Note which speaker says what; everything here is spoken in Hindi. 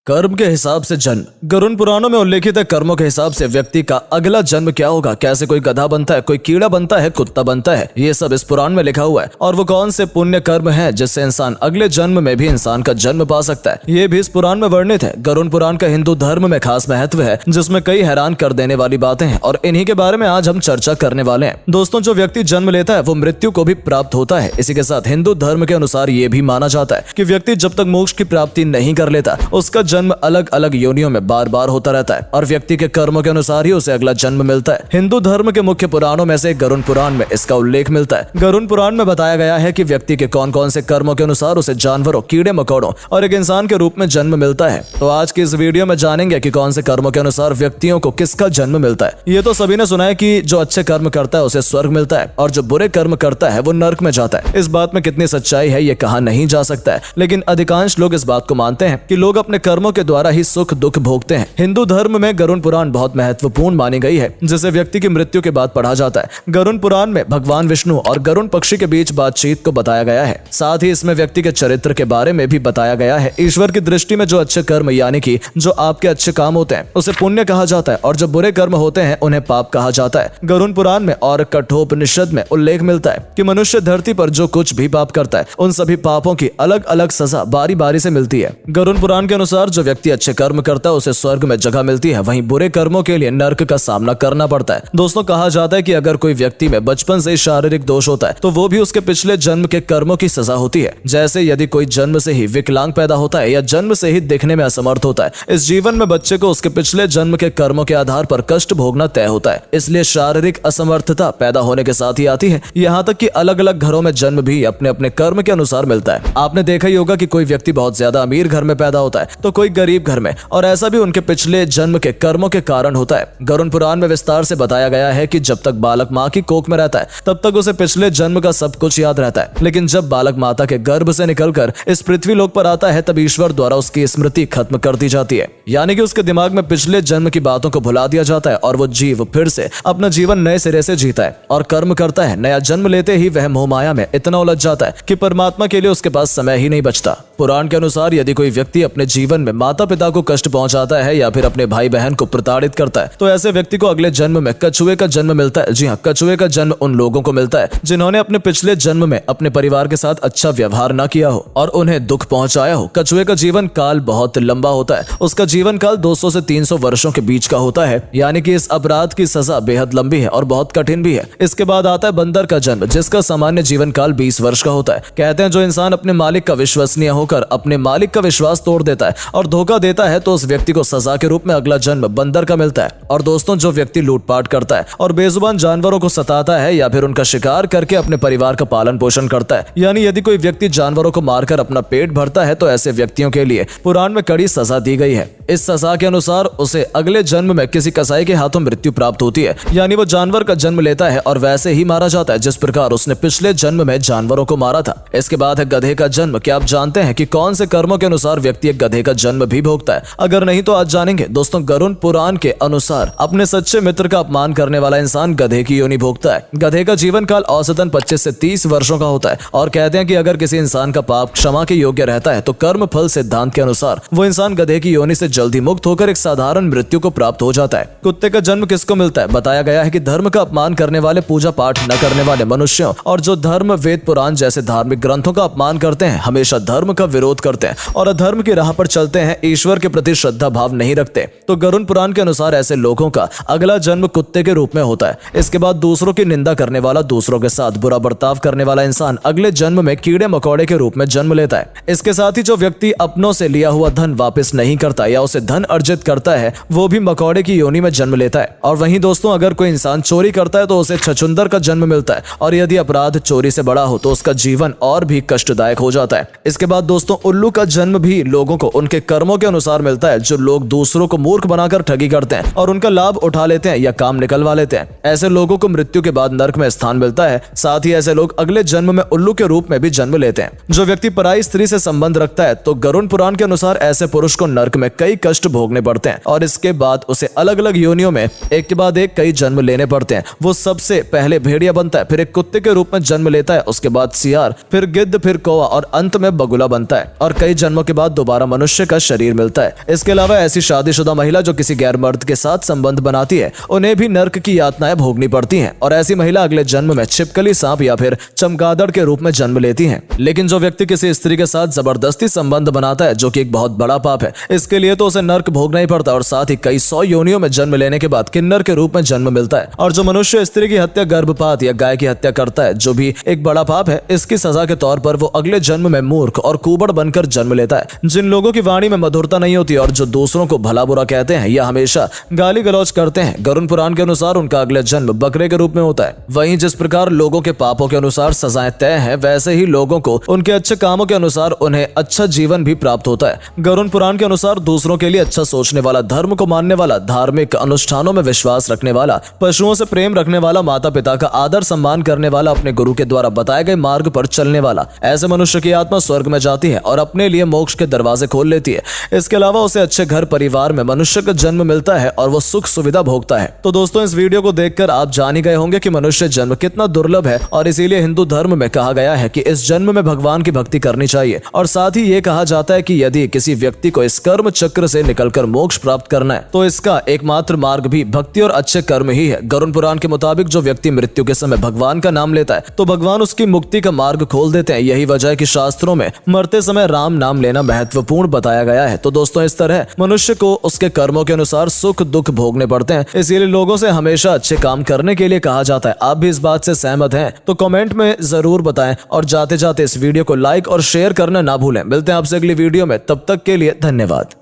Speaker 1: कर्म के हिसाब से जन्म। गरुड़ पुराणों में उल्लेखित है कर्मों के हिसाब से व्यक्ति का अगला जन्म क्या होगा। कैसे कोई गधा बनता है, कोई कीड़ा बनता है, कुत्ता बनता है, ये सब इस पुराण में लिखा हुआ है। और वो कौन से पुण्य कर्म है जिससे इंसान अगले जन्म में भी इंसान का जन्म पा सकता है, ये भी इस पुराण में वर्णित है। गरुड़ पुराण का हिंदू धर्म में खास महत्व है, जिसमें कई हैरान कर देने वाली बातें हैं और इन्हीं के बारे में आज हम चर्चा करने वाले हैं। दोस्तों, जो व्यक्ति जन्म लेता है वो मृत्यु को भी प्राप्त होता है। इसी के साथ हिंदू धर्म के अनुसार ये भी माना जाता है कि व्यक्ति जब तक मोक्ष की प्राप्ति नहीं कर लेता, उसका जन्म अलग अलग योनियों में बार बार होता रहता है और व्यक्ति के कर्मों के अनुसार ही उसे अगला जन्म मिलता है। हिंदू धर्म के मुख्य पुराणों में से गरुड़ पुराण में इसका उल्लेख मिलता है। गरुड़ पुराण में बताया गया है कि व्यक्ति के कौन कौन से कर्मों के अनुसार उसे जानवरों, कीड़े मकोड़ों और एक इंसान के रूप में जन्म मिलता है। तो आज की इस वीडियो में जानेंगे कि कौन से कर्मों के अनुसार व्यक्तियों को किसका जन्म मिलता है। ये तो सभी ने सुना है कि जो अच्छे कर्म करता है उसे स्वर्ग मिलता है और जो बुरे कर्म करता है वो नर्क में जाता है। इस बात में कितनी सच्चाई है ये कहा नहीं जा सकता है, लेकिन अधिकांश लोग इस बात को मानते हैं कि लोग अपने कर्मों के द्वारा ही सुख दुख भोगते हैं। हिंदू धर्म में गरुड़ पुराण बहुत महत्वपूर्ण मानी गई है, जिसे व्यक्ति की मृत्यु के बाद पढ़ा जाता है। गरुड़ पुराण में भगवान विष्णु और गरुड़ पक्षी के बीच बातचीत को बताया गया है। साथ ही इसमें व्यक्ति के चरित्र के बारे में भी बताया गया है। ईश्वर की दृष्टि में जो अच्छे कर्म यानी कि जो आपके अच्छे काम होते हैं उसे पुण्य कहा जाता है और जो बुरे कर्म होते हैं उन्हें पाप कहा जाता है। गरुड़ पुराण में और कठोपनिषद में उल्लेख मिलता है कि मनुष्य धरती पर जो कुछ भी पाप करता है उन सभी पापों की अलग अलग सजा बारी बारी से मिलती है। गरुड़ पुराण के अनुसार जो व्यक्ति अच्छे कर्म करता है उसे स्वर्ग में जगह मिलती है, वहीं बुरे कर्मों के लिए नर्क का सामना करना पड़ता है। दोस्तों, कहा जाता है कि अगर कोई व्यक्ति में बचपन से शारीरिक दोष होता है तो वो भी उसके पिछले जन्म के कर्मों की सजा होती है। जैसे यदि कोई जन्म से ही विकलांग पैदा होता है या जन्म से ही दिखने में असमर्थ होता है, इस जीवन में बच्चे को उसके पिछले जन्म के कर्मों के आधार पर कष्ट भोगना तय होता है। इसलिए शारीरिक असमर्थता पैदा होने के साथ ही आती है। यहाँ तक कि अलग अलग घरों में जन्म भी अपने अपने कर्म के अनुसार मिलता है। आपने देखा ही होगा कि कोई व्यक्ति बहुत ज्यादा अमीर घर में पैदा होता है तो कोई गरीब घर में, और ऐसा भी उनके पिछले जन्म के कर्मों के कारण होता है। गरुड़ पुराण में विस्तार से बताया गया है कि जब तक बालक माँ की कोख में रहता है तब तक उसे पिछले जन्म का सब कुछ याद रहता है, लेकिन जब बालक माता के गर्भ से निकलकर इस पृथ्वी लोक पर आता है तब ईश्वर द्वारा उसकी स्मृति खत्म कर दी जाती है, यानी कि उसके दिमाग में पिछले जन्म की बातों को भुला दिया जाता है और वो जीव फिर से अपना जीवन नए सिरे से जीता है और कर्म करता है। नया जन्म लेते ही वह मोह माया में इतना उलझ जाता है कि परमात्मा के लिए उसके पास समय ही नहीं बचता। पुराण के अनुसार यदि कोई व्यक्ति अपने जीवन में माता पिता को कष्ट पहुंचाता है या फिर अपने भाई बहन को प्रताड़ित करता है तो ऐसे व्यक्ति को अगले जन्म में कछुए का जन्म मिलता है। जी हाँ, कछुए का जन्म उन लोगों को मिलता है जिन्होंने अपने पिछले जन्म में अपने परिवार के साथ अच्छा व्यवहार न किया हो और उन्हें दुख पहुंचाया हो। कछुए का जीवन काल बहुत लंबा होता है, उसका जीवन काल 200 से 300 वर्षों के बीच का होता है, यानी कि इस अपराध की सजा बेहद लंबी है और बहुत कठिन भी है। इसके बाद आता है बंदर का जन्म, जिसका सामान्य जीवन काल 20 वर्ष का होता है। कहते हैं जो इंसान अपने मालिक का विश्वसनीय होकर अपने मालिक का विश्वास तोड़ देता है और धोखा देता है तो उस व्यक्ति को सजा के रूप में अगला जन्म बंदर का मिलता है। और दोस्तों, जो व्यक्ति लूटपाट करता है और बेजुबान जानवरों को सताता है या फिर उनका शिकार करके अपने परिवार का पालन पोषण करता है, यानी यदि कोई व्यक्ति जानवरों को मारकर अपना पेट भरता है तो ऐसे व्यक्तियों के लिए पुराण में कड़ी सजा दी गई है। इस सजा के अनुसार उसे अगले जन्म में किसी कसाई के हाथों मृत्यु प्राप्त होती है, यानी वो जानवर का जन्म लेता है और वैसे ही मारा जाता है जिस प्रकार उसने पिछले जन्म में जानवरों को मारा था। इसके बाद है गधे का जन्म। क्या आप जानते हैं कि कौन से कर्मों के अनुसार व्यक्ति एक गधे का जन्म भी भोगता है? अगर नहीं तो आज जानेंगे। दोस्तों, गरुड़ पुराण के अनुसार अपने सच्चे मित्र का अपमान करने वाला इंसान गधे की योनि भोगता है। गधे का जीवन काल औसतन 25 से 30 वर्षों का होता है और कहते हैं कि अगर किसी इंसान का पाप क्षमा के योग्य रहता है तो कर्म फल सिद्धांत के अनुसार वो इंसान गधे की योनि से जल्दी मुक्त होकर एक साधारण मृत्यु को प्राप्त हो जाता है। कुत्ते का जन्म किसको मिलता है? बताया गया है कि धर्म का अपमान करने वाले, पूजा पाठ न करने वाले मनुष्यों और जो धर्म, वेद, पुराण जैसे धार्मिक ग्रंथों का अपमान करते हैं, हमेशा धर्म का विरोध करते हैं और अधर्म की राह पर चलते हैं, ईश्वर के प्रति श्रद्धा भाव नहीं रखते, तो गरुड़ पुराण के अनुसार ऐसे लोगों का अगला जन्म कुत्ते के रूप में होता है। इसके बाद दूसरों की निंदा करने वाला, दूसरों के साथ बुरा बर्ताव करने वाला इंसान अगले जन्म में कीड़े मकोड़े के रूप में जन्म लेता है। इसके साथ ही जो व्यक्ति अपनों से लिया हुआ धन वापस नहीं करता या उसे धन अर्जित करता है वो भी मकोड़े की योनि में जन्म लेता है। और वहीं दोस्तों, अगर कोई इंसान चोरी करता है तो उसे छछूंदर का जन्म मिलता है और यदि अपराध चोरी से बड़ा हो तो उसका जीवन और भी कष्टदायक हो जाता है। इसके बाद दोस्तों, उल्लू का जन्म भी लोगों को उनके कर्मों के अनुसार मिलता है। जो लोग दूसरों को मूर्ख बनाकर ठगी करते हैं और उनका लाभ उठा लेते हैं या काम निकलवा लेते हैं, ऐसे लोगों को मृत्यु के बाद नर्क में स्थान मिलता है। साथ ही ऐसे लोग अगले जन्म में उल्लू के रूप में भी जन्म लेते हैं। जो व्यक्ति पराई स्त्री से संबंध रखता है तो गरुड़ पुराण के अनुसार ऐसे पुरुष को नर्क में कई कष्ट भोगने पड़ते हैं और इसके बाद उसे अलग अलग योनियों में एक के बाद एक कई जन्म लेने पड़ते हैं। वो सबसे पहले भेड़िया बनता है, फिर एक कुत्ते के रूप में जन्म लेता है, उसके बाद सियार, फिर गिद्ध, फिर कौवा और अंत में बगुला बनता है और कई जन्मों के बाद दोबारा मनुष्य का शरीर मिलता है। इसके अलावा ऐसी शादीशुदा महिला जो किसी गैर मर्द के साथ संबंध बनाती है, उन्हें भी नर्क की यातनाएं भोगनी पड़ती हैं और ऐसी महिला अगले जन्म में छिपकली सांप या फिर चमगादड़ के रूप में जन्म लेती हैं। लेकिन जो व्यक्ति किसी स्त्री के साथ जबरदस्ती संबंध बनाता है, जो कि एक बहुत बड़ा पाप है, इसके लिए तो उसे नर्क भोगना ही पड़ता है और साथ ही कई 100 योनियों में जन्म लेने के बाद किन्नर के रूप में जन्म मिलता है। और जो मनुष्य स्त्री की हत्या, गर्भपात या गाय की हत्या करता है, जो भी एक बड़ा पाप है, इसकी सजा के तौर पर वो अगले जन्म में मूर्ख और कुबड़ बनकर जन्म लेता है। जिन लोगों की वाणी में मधुरता नहीं होती और जो दूसरों को भला बुरा कहते हैं या हमेशा गाली गलौज करते हैं, गरुड़ पुराण के अनुसार उनका अगला जन्म बकरे के रूप में होता है। वहीं जिस प्रकार लोगों के पापों के अनुसार सजाएं तय हैं, वैसे ही लोगों को उनके अच्छे कामों के अनुसार उन्हें अच्छा जीवन भी प्राप्त होता है। गरुड़ पुराण के अनुसार दूसरों के लिए अच्छा सोचने वाला, धर्म को मानने वाला, धार्मिक अनुष्ठानों में विश्वास रखने वाला, पशुओं से प्रेम रखने वाला, माता पिता का आदर सम्मान करने वाला, अपने गुरु के द्वारा बताए गए मार्ग पर चलने वाला, ऐसे मनुष्य की आत्मा स्वर्ग में जाती है और अपने लिए मोक्ष के दरवाजे खोल लेती है। इसके अलावा उसे अच्छे घर परिवार में मनुष्य का जन्म मिलता है और वो सुख सुविधा भोगता है। तो दोस्तों, इस वीडियो को देखकर आप जान ही गए होंगे कि मनुष्य जन्म कितना दुर्लभ है और इसीलिए हिंदू धर्म में कहा गया है कि इस जन्म में भगवान की भक्ति करनी चाहिए। और साथ ही ये कहा जाता है कि यदि किसी व्यक्ति को इस कर्म चक्र से निकलकर मोक्ष प्राप्त करना है, तो इसका एकमात्र मार्ग भी भक्ति और अच्छे कर्म ही है। गरुड़ पुराण के मुताबिक जो व्यक्ति मृत्यु के समय भगवान का नाम लेता है, तो भगवान उसकी मुक्ति का मार्ग खोल देते हैं। यही वजह है कि शास्त्रों में मरते समय राम नाम लेना महत्वपूर्ण बताया गया है। तो दोस्तों, इस तरह मनुष्य को उसके कर्मों के अनुसार सुख दुख भोगने पड़ते हैं। इसीलिए लोगों से हमेशा अच्छे काम करने के लिए कहा जाता है। आप भी इस बात से सहमत हैं तो कमेंट में जरूर बताएं और जाते जाते इस वीडियो को लाइक और शेयर करना ना भूलें। मिलते हैं आपसे अगली वीडियो में, तब तक के लिए धन्यवाद।